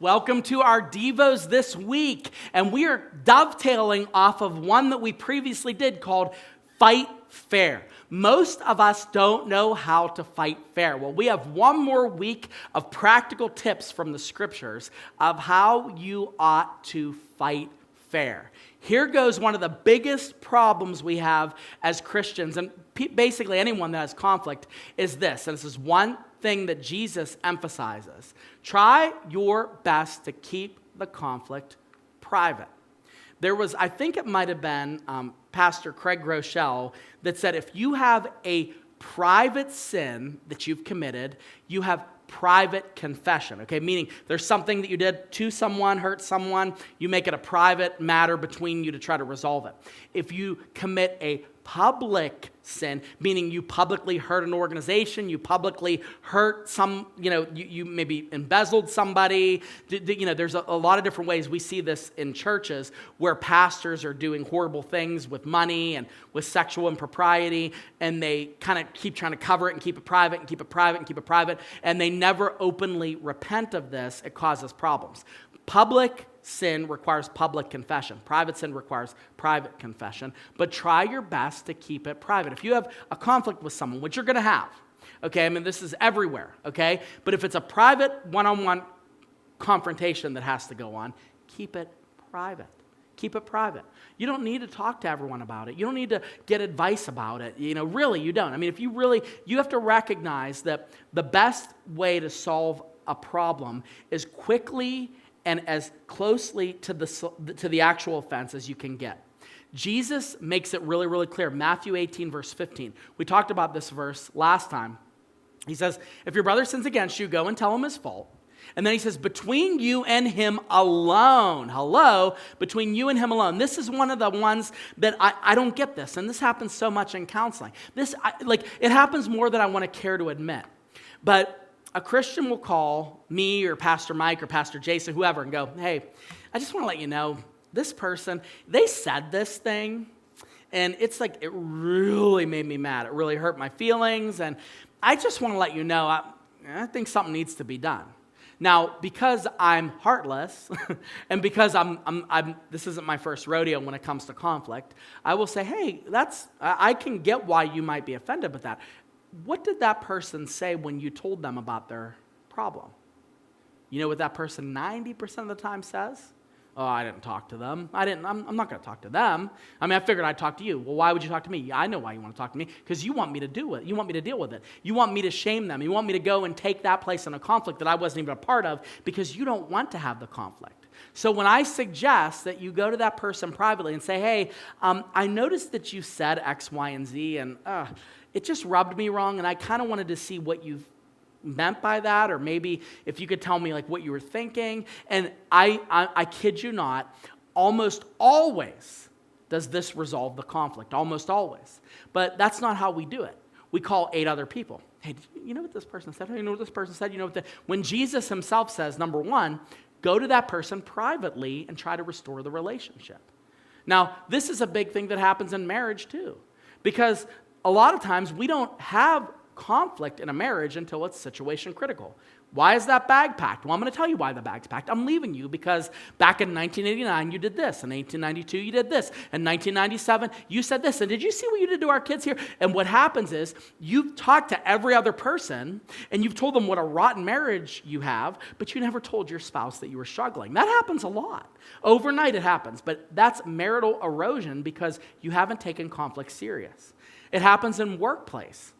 Welcome to our Devos this week, and we are dovetailing off of one that we previously did called Fight Fair. Most of us don't know how to fight fair. Well, we have one more week of practical tips from the scriptures of how you ought to fight fair. Here goes one of the biggest problems we have as Christians, and basically anyone that has conflict, is this, and this is one thing that Jesus emphasizes. Try your best to keep the conflict private. There was, I think it might have been Pastor Craig Groeschel that said if you have a private sin that you've committed, you have private confession, okay? Meaning there's something that you did to someone, hurt someone, you make it a private matter between you to try to resolve it. If you commit a public sin, meaning you publicly hurt an organization, you publicly hurt some, you maybe embezzled somebody. There's a lot of different ways we see this in churches where pastors are doing horrible things with money and with sexual impropriety, and they kind of keep trying to cover it and keep it private and keep it private and keep it private, and they never openly repent of this. It causes problems. Public sin requires public confession. Private sin requires private confession. But try your best to keep it private. If you have a conflict with someone, which you're going to have, okay? I mean, this is everywhere, okay? But if it's a private one-on-one confrontation that has to go on, keep it private. Keep it private. You don't need to talk to everyone about it. You don't need to get advice about it. Really, you don't. I mean, you have to recognize that the best way to solve a problem is quickly and as closely to the actual offense as you can get. Jesus makes it really, really clear. Matthew 18, verse 15. We talked about this verse last time. He says, if your brother sins against you, go and tell him his fault. And then he says, between you and him alone. Hello, between you and him alone. This is one of the ones that I don't get this. And this happens so much in counseling. It happens more than I want to care to admit. But a Christian will call me or Pastor Mike or Pastor Jason, whoever, and go, hey, I just want to let you know, this person, they said this thing, and it's like it really made me mad. It really hurt my feelings, and I just want to let you know, I think something needs to be done. Now, because I'm heartless, and because this isn't my first rodeo when it comes to conflict, I will say, hey, I can get why you might be offended with that. What did that person say when you told them about their problem? You know what that person 90% of the time says? Oh, I didn't talk to them. I'm not going to talk to them. I mean, I figured I'd talk to you. Well, why would you talk to me? Yeah, I know why you want to talk to me, because you want me to do it. You want me to deal with it. You want me to shame them. You want me to go and take that place in a conflict that I wasn't even a part of because you don't want to have the conflict. So when I suggest that you go to that person privately and say, hey, I noticed that you said X, Y, and Z, and it just rubbed me wrong, and I kind of wanted to see what you meant by that, or maybe if you could tell me what you were thinking. And I kid you not, almost always does this resolve the conflict, almost always. But that's not how we do it. We call 8 other people. Hey, you know what this person said? You know what this person said? You know what when Jesus himself says, number one, go to that person privately and try to restore the relationship. Now, this is a big thing that happens in marriage too, because a lot of times we don't have conflict in a marriage until it's situation critical. Why is that bag packed? Well, I'm going to tell you why the bag's packed. I'm leaving you because back in 1989 you did this, in 1892 you did this, in 1997 you said this, and did you see what you did to our kids here? And what happens is you've talked to every other person and you've told them what a rotten marriage you have, but you never told your spouse that you were struggling. That happens a lot. Overnight it happens, but that's marital erosion because you haven't taken conflict serious. It happens in workplace.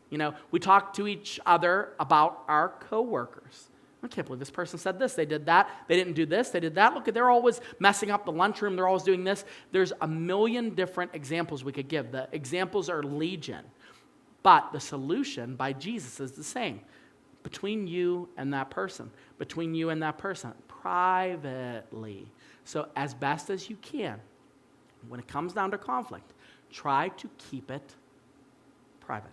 We talk to each other about our coworkers. I can't believe this person said this. They did that. They didn't do this. They did that. Look, they're always messing up the lunchroom. They're always doing this. There's a million different examples we could give. The examples are legion. But the solution by Jesus is the same. Between you and that person. Between you and that person. Privately. So as best as you can, when it comes down to conflict, try to keep it private.